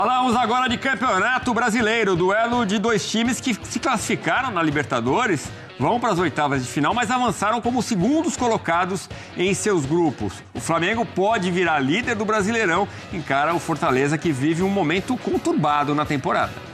Falamos agora de Campeonato Brasileiro, duelo de dois times que se classificaram na Libertadores, vão para as oitavas de final, mas avançaram como segundos colocados em seus grupos. O Flamengo pode virar líder do Brasileirão, encara o Fortaleza, que vive um momento conturbado na temporada.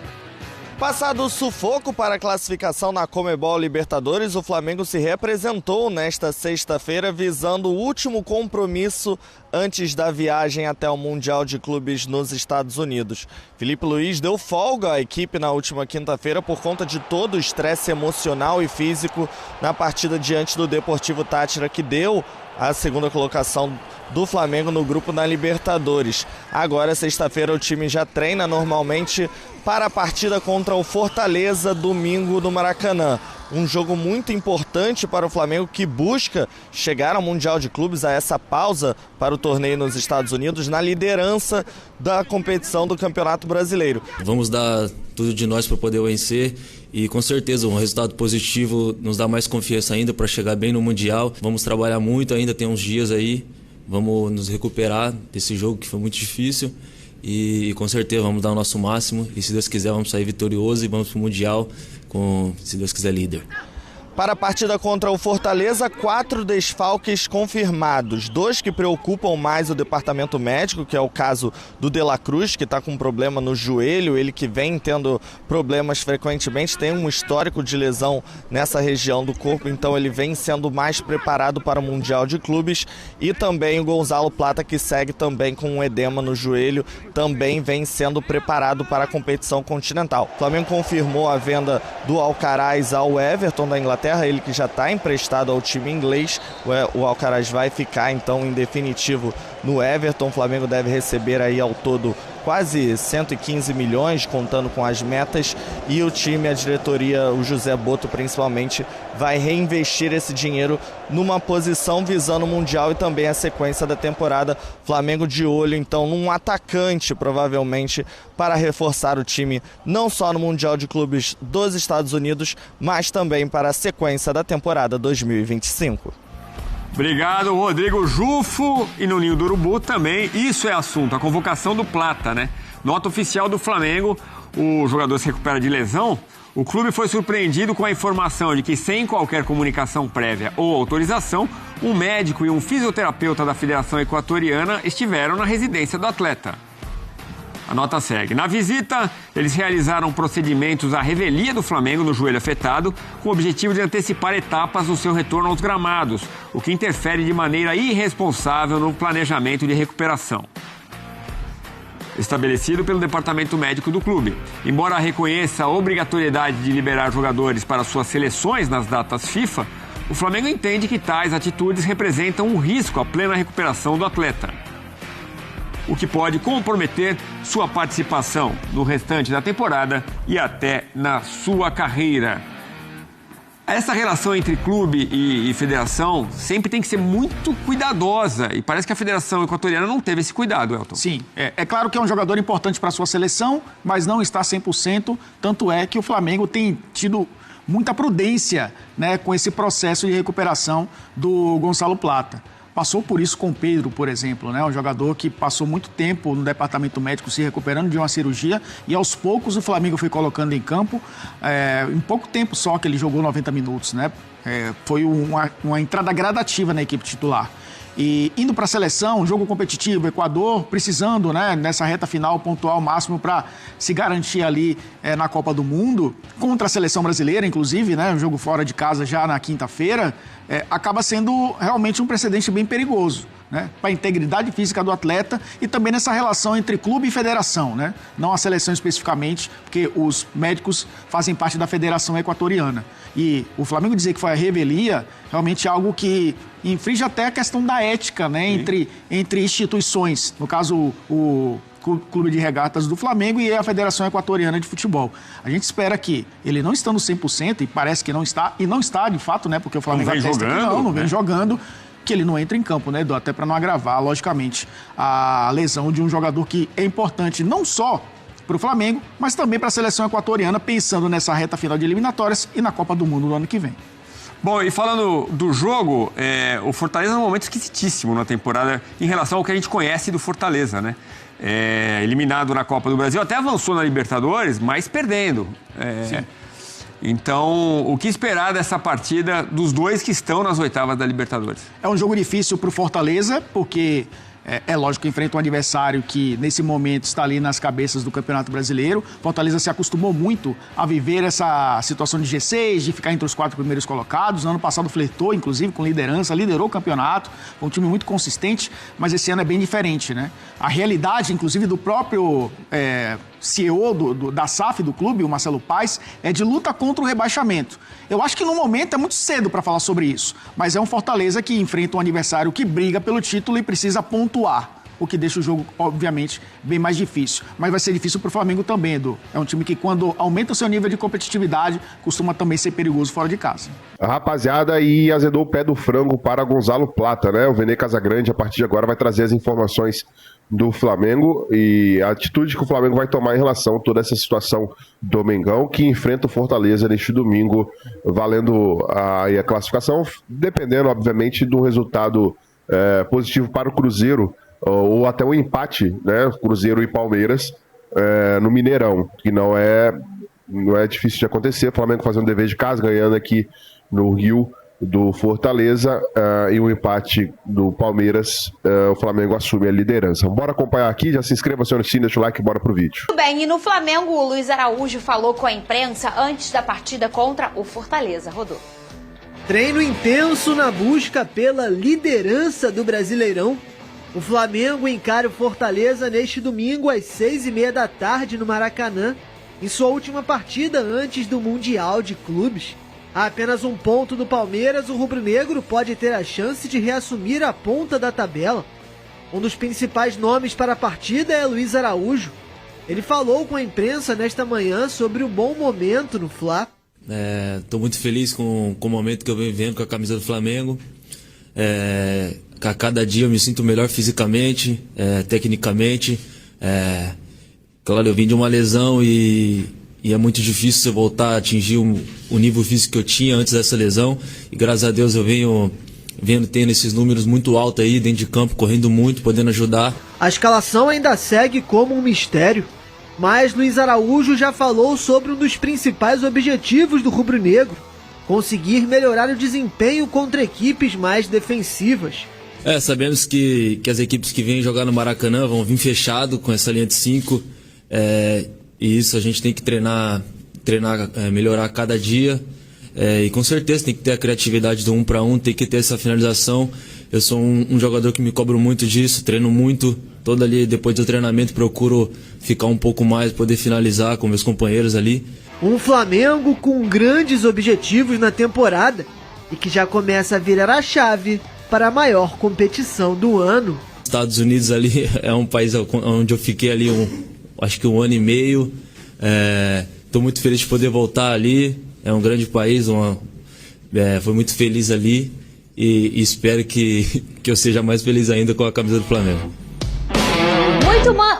Passado o sufoco para a classificação na Conmebol Libertadores, o Flamengo se reapresentou nesta sexta-feira visando o último compromisso antes da viagem até o Mundial de Clubes nos Estados Unidos. Felipe Luiz deu folga à equipe na última quinta-feira por conta de todo o estresse emocional e físico na partida diante do Deportivo Táchira, que deu a segunda colocação do Flamengo no grupo na Libertadores. Agora, sexta-feira, o time já treina normalmente para a partida contra o Fortaleza, domingo no Maracanã. Um jogo muito importante para o Flamengo, que busca chegar ao Mundial de Clubes, a essa pausa para o torneio nos Estados Unidos, na liderança da competição do Campeonato Brasileiro. Vamos dar tudo de nós para poder vencer e, com certeza, um resultado positivo nos dá mais confiança ainda para chegar bem no Mundial. Vamos trabalhar muito ainda, tem uns dias aí, vamos nos recuperar desse jogo que foi muito difícil e, com certeza, vamos dar o nosso máximo e, se Deus quiser, vamos sair vitorioso e vamos para o Mundial com, se Deus quiser, líder. Para a partida contra o Fortaleza, 4 desfalques confirmados. 2 que preocupam mais o departamento médico, que é o caso do De La Cruz, que está com um problema no joelho. Ele que vem tendo problemas frequentemente, tem um histórico de lesão nessa região do corpo, então ele vem sendo mais preparado para o Mundial de Clubes. E também o Gonzalo Plata, que segue também com um edema no joelho, também vem sendo preparado para a competição continental. O Flamengo confirmou a venda do Alcaraz ao Everton da Inglaterra, ele que já está emprestado ao time inglês. O Alcaraz vai ficar então em definitivo no Everton. O Flamengo deve receber aí ao todo quase 115 milhões, contando com as metas, e o time, a diretoria, o José Boto principalmente, vai reinvestir esse dinheiro numa posição visando o Mundial e também a sequência da temporada. Flamengo de olho então num atacante, provavelmente, para reforçar o time não só no Mundial de Clubes dos Estados Unidos, mas também para a sequência da temporada 2025. Obrigado, Rodrigo Jufo. E no Ninho do Urubu também, isso é assunto, a convocação do Plata, né? Nota oficial do Flamengo, o jogador se recupera de lesão. O clube foi surpreendido com a informação de que, sem qualquer comunicação prévia ou autorização, um médico e um fisioterapeuta da Federação Equatoriana estiveram na residência do atleta. A nota segue. Na visita, eles realizaram procedimentos à revelia do Flamengo no joelho afetado, com o objetivo de antecipar etapas do seu retorno aos gramados, o que interfere de maneira irresponsável no planejamento de recuperação estabelecido pelo departamento médico do clube. Embora reconheça a obrigatoriedade de liberar jogadores para suas seleções nas datas FIFA, o Flamengo entende que tais atitudes representam um risco à plena recuperação do atleta, o que pode comprometer sua participação no restante da temporada e até na sua carreira. Essa relação entre clube e federação sempre tem que ser muito cuidadosa, e parece que a Federação Equatoriana não teve esse cuidado, Elton. Sim, é claro que é um jogador importante para a sua seleção, mas não está 100%, tanto é que o Flamengo tem tido muita prudência, né, com esse processo de recuperação do Gonzalo Plata. Passou por isso com o Pedro, por exemplo, né? Um jogador que passou muito tempo no departamento médico se recuperando de uma cirurgia, e aos poucos o Flamengo foi colocando em campo, em pouco tempo só que ele jogou 90 minutos, né? Foi uma entrada gradativa na equipe titular. E indo para a seleção, jogo competitivo, Equador precisando, né, nessa reta final, pontuar o máximo para se garantir ali na Copa do Mundo, contra a seleção brasileira, inclusive, né, um jogo fora de casa já na quinta-feira, acaba sendo realmente um precedente bem perigoso, né, para a integridade física do atleta e também nessa relação entre clube e federação, né, não a seleção especificamente, porque os médicos fazem parte da Federação Equatoriana. E o Flamengo dizer que foi a revelia, realmente é algo que infringe até a questão da ética, né, entre instituições, no caso o Clube de Regatas do Flamengo e a Federação Equatoriana de Futebol. A gente espera que ele não estando 100%, e parece que não está, e não está de fato, né, porque o Flamengo não vem jogando, não vem jogando, que ele não entre em campo, né, Edu? Até para não agravar, logicamente, a lesão de um jogador que é importante não só para o Flamengo, mas também para a seleção equatoriana, pensando nessa reta final de eliminatórias e na Copa do Mundo no ano que vem. Bom, e falando do jogo, o Fortaleza é um momento esquisitíssimo na temporada em relação ao que a gente conhece do Fortaleza, né? eliminado na Copa do Brasil, até avançou na Libertadores, mas perdendo. Então, o que esperar dessa partida dos dois que estão nas oitavas da Libertadores? É um jogo difícil para o Fortaleza, porque é lógico que enfrenta um adversário que, nesse momento, está ali nas cabeças do Campeonato Brasileiro. Fortaleza se acostumou muito a viver essa situação de G6, de ficar entre os 4 primeiros colocados. No ano passado flertou, inclusive, com liderança, liderou o campeonato. Foi um time muito consistente, mas esse ano é bem diferente, né? A realidade, inclusive, do próprio CEO da SAF do clube, o Marcelo Paes, é de luta contra o rebaixamento. Eu acho que no momento é muito cedo para falar sobre isso, mas é um Fortaleza que enfrenta um adversário que briga pelo título e precisa pontuar, o que deixa o jogo, obviamente, bem mais difícil. Mas vai ser difícil para o Flamengo também, Edu. É um time que, quando aumenta o seu nível de competitividade, costuma também ser perigoso fora de casa. A rapaziada, e azedou o pé do frango para Gonzalo Plata, né? O Vene Casagrande, a partir de agora, vai trazer as informações do Flamengo e a atitude que o Flamengo vai tomar em relação a toda essa situação do Mengão, que enfrenta o Fortaleza neste domingo, valendo a classificação, dependendo, obviamente, do resultado positivo para o Cruzeiro, ou até um empate, né? Cruzeiro e Palmeiras no Mineirão, que não é difícil de acontecer. O Flamengo fazendo dever de casa, ganhando aqui no Rio do Fortaleza, e um empate do Palmeiras, o Flamengo assume a liderança. Bora acompanhar aqui, já se inscreva, senhor Cine, deixa o like e bora pro vídeo. Tudo bem, e no Flamengo o Luiz Araújo falou com a imprensa antes da partida contra o Fortaleza. Rodou. Treino intenso na busca pela liderança do Brasileirão. O Flamengo encara o Fortaleza neste domingo às 6h30 da tarde no Maracanã, em sua última partida antes do Mundial de Clubes. A apenas um ponto do Palmeiras, o rubro-negro pode ter a chance de reassumir a ponta da tabela. Um dos principais nomes para a partida é Luiz Araújo. Ele falou com a imprensa nesta manhã sobre o bom momento no Fla. Estou muito feliz com o momento que eu venho vivendo com a camisa do Flamengo. A cada dia eu me sinto melhor fisicamente, tecnicamente. Claro, eu vim de uma lesão e é muito difícil você voltar a atingir o nível físico que eu tinha antes dessa lesão. E graças a Deus eu venho tendo esses números muito altos aí dentro de campo, correndo muito, podendo ajudar. A escalação ainda segue como um mistério, mas Luiz Araújo já falou sobre um dos principais objetivos do rubro-negro: conseguir melhorar o desempenho contra equipes mais defensivas. Sabemos que as equipes que vêm jogar no Maracanã vão vir fechado com essa linha de 5. E isso a gente tem que treinar, melhorar a cada dia. E com certeza tem que ter a criatividade do 1 para 1, tem que ter essa finalização. Eu sou um jogador que me cobro muito disso, treino muito. Todo ali, depois do treinamento, procuro ficar um pouco mais, poder finalizar com meus companheiros ali. Um Flamengo com grandes objetivos na temporada e que já começa a virar a chave para a maior competição do ano. Estados Unidos ali é um país onde eu fiquei ali acho que 1 ano e meio. Estou muito feliz de poder voltar ali. É um grande país, foi muito feliz ali e espero que eu seja mais feliz ainda com a camisa do Flamengo.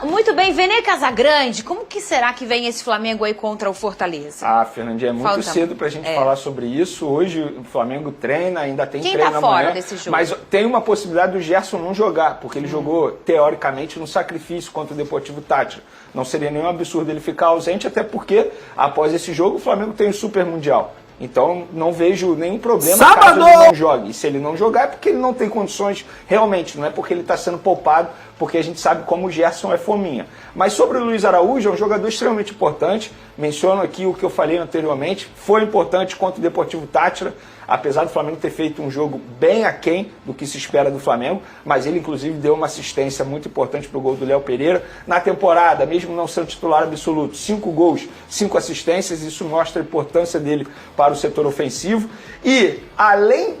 Muito bem, Vene Casagrande, como que será que vem esse Flamengo aí contra o Fortaleza? Fernandinha, é muito cedo pra gente falar sobre isso. Hoje o Flamengo treina, ainda tem treino amanhã. Quem tá fora desse jogo? Mas tem uma possibilidade do Gerson não jogar, porque ele jogou, teoricamente, no sacrifício contra o Deportivo Táchira. Não seria nenhum absurdo ele ficar ausente, até porque, após esse jogo, o Flamengo tem o Super Mundial. Então, não vejo nenhum problema caso ele não jogue. E se ele não jogar é porque ele não tem condições realmente, não é porque ele está sendo poupado, porque a gente sabe como o Gerson é fominha. Mas sobre o Luiz Araújo, é um jogador extremamente importante. Menciono aqui o que eu falei anteriormente. Foi importante contra o Deportivo Táchira, apesar do Flamengo ter feito um jogo bem aquém do que se espera do Flamengo, mas ele inclusive deu uma assistência muito importante para o gol do Léo Pereira. Na temporada, mesmo não sendo titular absoluto, 5 gols, 5 assistências, isso mostra a importância dele para o setor ofensivo. E, além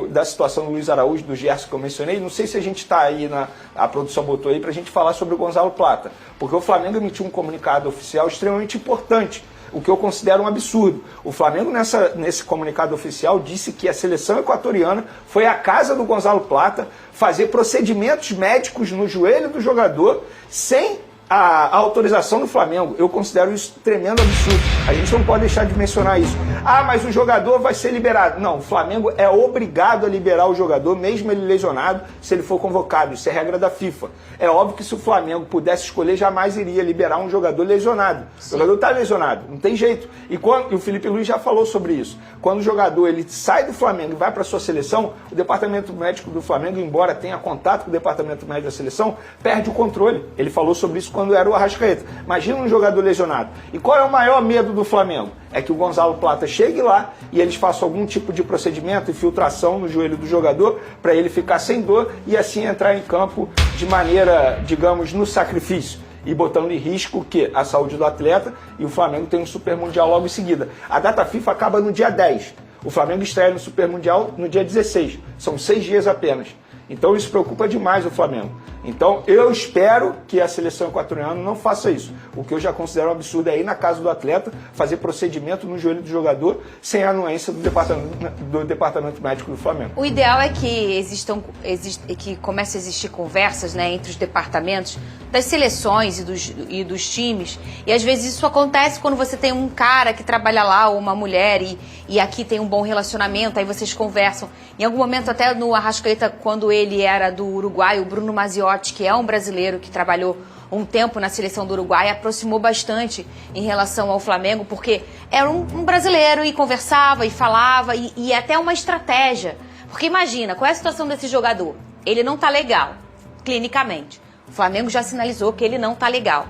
da situação do Luiz Araújo, do Gerson que eu mencionei, não sei se a gente está aí, a produção botou aí para a gente falar sobre o Gonzalo Plata, porque o Flamengo emitiu um comunicado oficial extremamente importante, o que eu considero um absurdo. O Flamengo, nesse comunicado oficial, disse que a seleção equatoriana foi à casa do Gonzalo Plata fazer procedimentos médicos no joelho do jogador sem A autorização do Flamengo, eu considero isso tremendo absurdo. A gente não pode deixar de mencionar isso. Ah, mas o jogador vai ser liberado. Não, o Flamengo é obrigado a liberar o jogador, mesmo ele lesionado, se ele for convocado. Isso é regra da FIFA. É óbvio que se o Flamengo pudesse escolher, jamais iria liberar um jogador lesionado. Sim. O jogador está lesionado, não tem jeito. E o Felipe Luiz já falou sobre isso. Quando o jogador ele sai do Flamengo e vai para a sua seleção, o departamento médico do Flamengo, embora tenha contato com o departamento médico da seleção, perde o controle. Ele falou sobre isso quando era o Arrascaeta. Imagina um jogador lesionado. E qual é o maior medo do Flamengo? É que o Gonzalo Plata chegue lá e eles façam algum tipo de procedimento, infiltração no joelho do jogador, para ele ficar sem dor e assim entrar em campo de maneira, digamos, no sacrifício. E botando em risco que a saúde do atleta, e o Flamengo tem um Super Mundial logo em seguida. A data FIFA acaba no dia 10. O Flamengo estreia no Super Mundial no dia 16. São 6 dias apenas. Então isso preocupa demais o Flamengo. Então eu espero que a seleção equatoriana não faça isso. O que eu já considero um absurdo é ir na casa do atleta, fazer procedimento no joelho do jogador sem a anuência do departamento médico do Flamengo. O ideal é que que comece a existir conversas, né, entre os departamentos das seleções e dos times. E às vezes isso acontece quando você tem um cara que trabalha lá ou uma mulher e aqui tem um bom relacionamento, aí vocês conversam. Em algum momento até no Arrascaeta, quando ele era do Uruguai, o Bruno Maziotti, que é um brasileiro que trabalhou um tempo na seleção do Uruguai, aproximou bastante em relação ao Flamengo, porque era um brasileiro e conversava e falava e até uma estratégia. Porque imagina, qual é a situação desse jogador? Ele não tá legal, clinicamente. O Flamengo já sinalizou que ele não tá legal.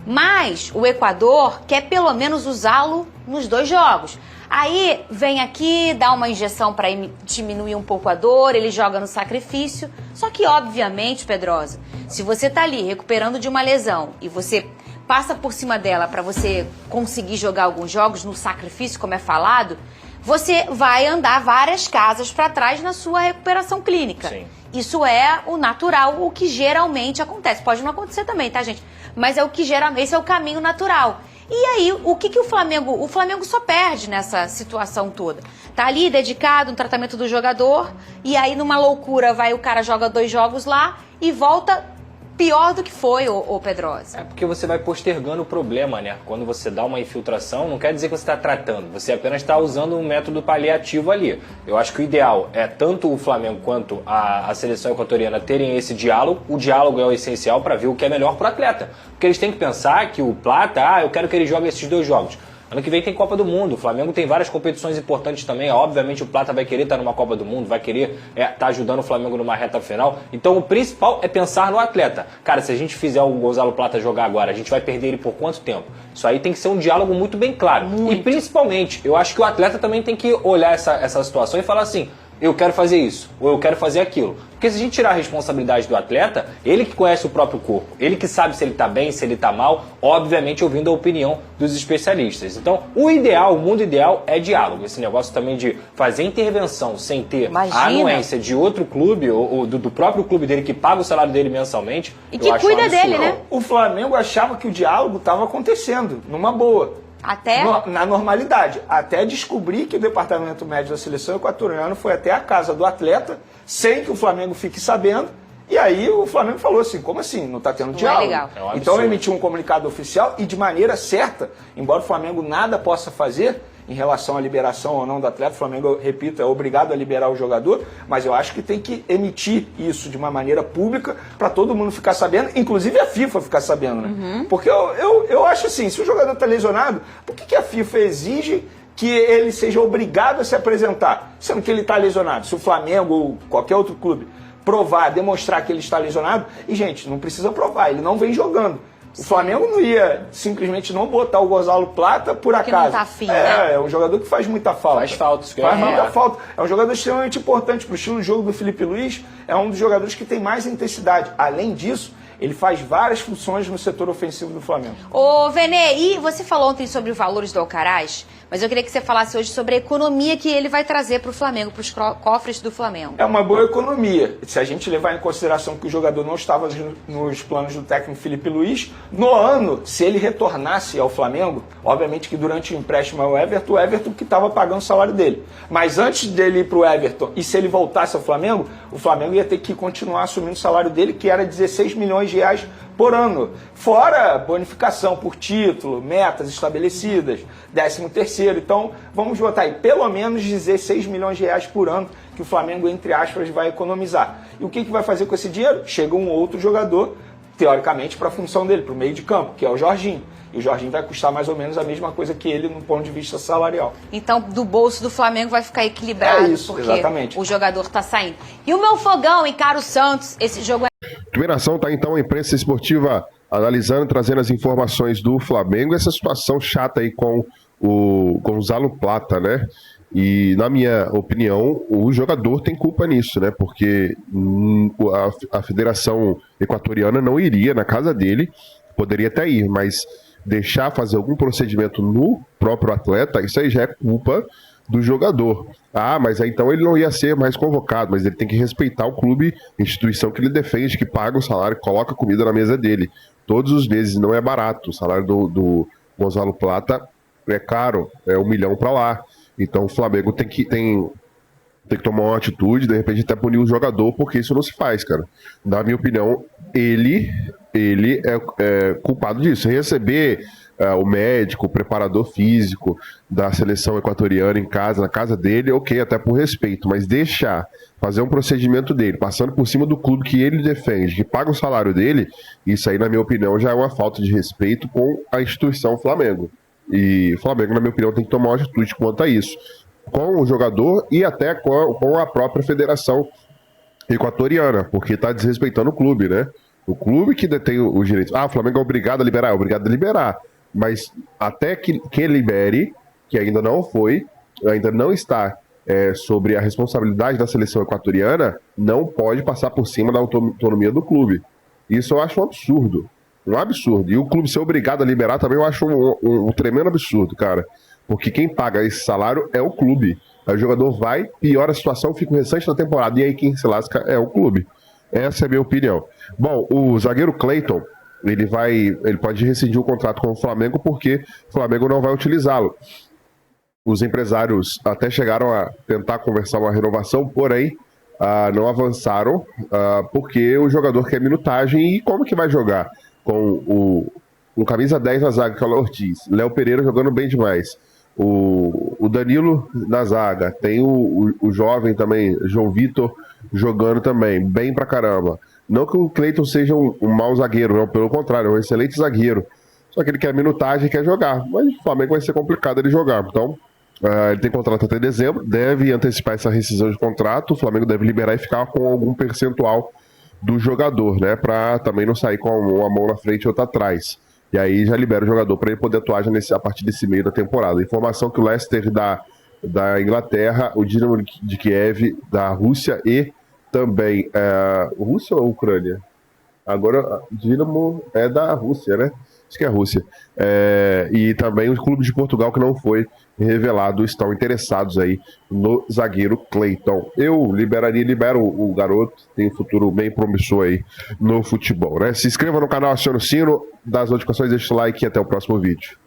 Mas o Equador quer pelo menos usá-lo nos 2 jogos. Aí vem aqui, dá uma injeção para diminuir um pouco a dor, ele joga no sacrifício. Só que, obviamente, Pedrosa, se você tá ali recuperando de uma lesão e você passa por cima dela para você conseguir jogar alguns jogos no sacrifício, como é falado, você vai andar várias casas para trás na sua recuperação clínica. Sim. Isso é o natural, o que geralmente acontece. Pode não acontecer também, tá, gente? Mas é o que geralmente, esse é o caminho natural. E aí, o que o Flamengo... O Flamengo só perde nessa situação toda. Tá ali dedicado no tratamento do jogador, e aí numa loucura o cara joga 2 jogos lá e volta pior do que foi, ô Pedrosa. É porque você vai postergando o problema, né? Quando você dá uma infiltração, não quer dizer que você está tratando, você apenas está usando um método paliativo ali. Eu acho que o ideal é tanto o Flamengo quanto a seleção equatoriana terem esse diálogo. O diálogo é o essencial para ver o que é melhor para o atleta. Porque eles têm que pensar que o Plata, eu quero que ele jogue esses 2 jogos. Ano que vem tem Copa do Mundo, o Flamengo tem várias competições importantes também, obviamente o Plata vai querer estar numa Copa do Mundo, vai querer estar ajudando o Flamengo numa reta final, então o principal é pensar no atleta. Cara, se a gente fizer o Gonzalo Plata jogar agora, a gente vai perder ele por quanto tempo? Isso aí tem que ser um diálogo muito bem claro. Muito. E principalmente, eu acho que o atleta também tem que olhar essa situação e falar assim, eu quero fazer isso, ou eu quero fazer aquilo. Porque se a gente tirar a responsabilidade do atleta, ele que conhece o próprio corpo, ele que sabe se ele está bem, se ele está mal, obviamente ouvindo a opinião dos especialistas. Então, o ideal, o mundo ideal é diálogo. Esse negócio também de fazer intervenção sem ter a anuência de outro clube, ou do próprio clube dele que paga o salário dele mensalmente, e que cuida dele, né? O Flamengo achava que o diálogo estava acontecendo, numa boa. Até? Na normalidade. Até descobrir que o departamento médico da seleção equatoriana foi até a casa do atleta, sem que o Flamengo fique sabendo. E aí o Flamengo falou assim, como assim? Não está tendo diálogo? É legal. Então emitiu um comunicado oficial e de maneira certa, embora o Flamengo nada possa fazer em relação à liberação ou não do atleta, o Flamengo, repito, é obrigado a liberar o jogador, mas eu acho que tem que emitir isso de uma maneira pública para todo mundo ficar sabendo, inclusive a FIFA ficar sabendo, né? Uhum. Porque eu acho assim, se o jogador está lesionado, por que a FIFA exige que ele seja obrigado a se apresentar, sendo que ele está lesionado? Se o Flamengo ou qualquer outro clube provar, demonstrar que ele está lesionado, e gente, não precisa provar, ele não vem jogando. O Flamengo não ia simplesmente não botar o Gonzalo Plata por acaso. Porque não tá afim, né? É um jogador que faz muita falta. Faz falta. Faz muita falta. É um jogador extremamente importante para o estilo de jogo do Felipe Luiz. É um dos jogadores que tem mais intensidade. Além disso, ele faz várias funções no setor ofensivo do Flamengo. Ô, Vene, e você falou ontem sobre os valores do Alcaraz, mas eu queria que você falasse hoje sobre a economia que ele vai trazer para o Flamengo, para os cofres do Flamengo. É uma boa economia. Se a gente levar em consideração que o jogador não estava nos planos do técnico Felipe Luiz, no ano, se ele retornasse ao Flamengo, obviamente que durante o empréstimo ao Everton, o Everton que estava pagando o salário dele. Mas antes dele ir para o Everton, e se ele voltasse ao Flamengo, o Flamengo ia ter que continuar assumindo o salário dele, que era 16 milhões milhões de reais por ano, fora bonificação por título, metas estabelecidas, 13º. Então, vamos botar aí pelo menos 16 milhões de reais por ano que o Flamengo, entre aspas, vai economizar. E o que vai fazer com esse dinheiro? Chega um outro jogador, teoricamente, para a função dele, para o meio de campo, que é o Jorginho. E o Jorginho vai custar mais ou menos a mesma coisa que ele no ponto de vista salarial. Então, do bolso do Flamengo vai ficar equilibrado, isso, porque exatamente. O jogador está saindo. E o meu fogão encara o Santos, esse jogo é... Primeira ação tá então a imprensa esportiva analisando, trazendo as informações do Flamengo, essa situação chata aí com o Gonzalo Plata, né? E, na minha opinião, o jogador tem culpa nisso, né? Porque a Federação Equatoriana não iria na casa dele, poderia até ir, mas deixar fazer algum procedimento no próprio atleta, isso aí já é culpa do jogador. Ah, mas aí então ele não ia ser mais convocado, mas ele tem que respeitar o clube, a instituição que ele defende, que paga o salário, coloca comida na mesa dele. Todos os meses, não é barato. O salário do Gonzalo Plata é caro, é 1 milhão para lá. Então o Flamengo tem que tomar uma atitude, de repente até punir o jogador, porque isso não se faz, cara. Na minha opinião, ele é culpado disso. Receber o médico, o preparador físico da seleção equatoriana em casa, na casa dele, ok, até por respeito, mas deixar fazer um procedimento dele, passando por cima do clube que ele defende, que paga o salário dele, isso aí, na minha opinião, já é uma falta de respeito com a instituição Flamengo. E o Flamengo, na minha opinião, tem que tomar uma atitude quanto a isso, com o jogador e até com a própria federação equatoriana, porque está desrespeitando o clube, né? O clube que detém os direitos. Ah, o Flamengo é obrigado a liberar. Mas até que libere, que ainda não foi, ainda não está sobre a responsabilidade da seleção equatoriana, não pode passar por cima da autonomia do clube. Isso eu acho um absurdo. Um absurdo. E o clube ser obrigado a liberar também eu acho um tremendo absurdo, cara. Porque quem paga esse salário é o clube. Aí o jogador vai, piora a situação, fica o restante da temporada. E aí quem se lasca é o clube. Essa é a minha opinião. Bom, o zagueiro Cleiton, ele pode rescindir o contrato com o Flamengo porque o Flamengo não vai utilizá-lo. Os empresários até chegaram a tentar conversar uma renovação, porém não avançaram porque o jogador quer minutagem. E como que vai jogar com o camisa 10 na zaga, que é o Léo Ortiz, Léo Pereira jogando bem demais, o Danilo na zaga, tem o jovem também, João Vitor, jogando também, bem pra caramba. Não que o Cleiton seja um mau zagueiro, não, pelo contrário, é um excelente zagueiro. Só que ele quer minutagem e quer jogar. Mas o Flamengo vai ser complicado ele jogar. Então, ele tem contrato até dezembro, deve antecipar essa rescisão de contrato, o Flamengo deve liberar e ficar com algum percentual do jogador, né? Pra também não sair com uma mão na frente e outra atrás. E aí já libera o jogador para ele poder atuar a partir desse meio da temporada. Informação que o Leicester da Inglaterra, o Dinamo de Kiev da Rússia e também Rússia ou Ucrânia? Agora, Dinamo é da Rússia, né? Acho que é a Rússia. E também o clube de Portugal, que não foi revelado, estão interessados aí no zagueiro Cleiton. Eu libero o garoto, tem um futuro bem promissor aí no futebol, né? Se inscreva no canal, acione o sino das notificações, deixa o like e até o próximo vídeo.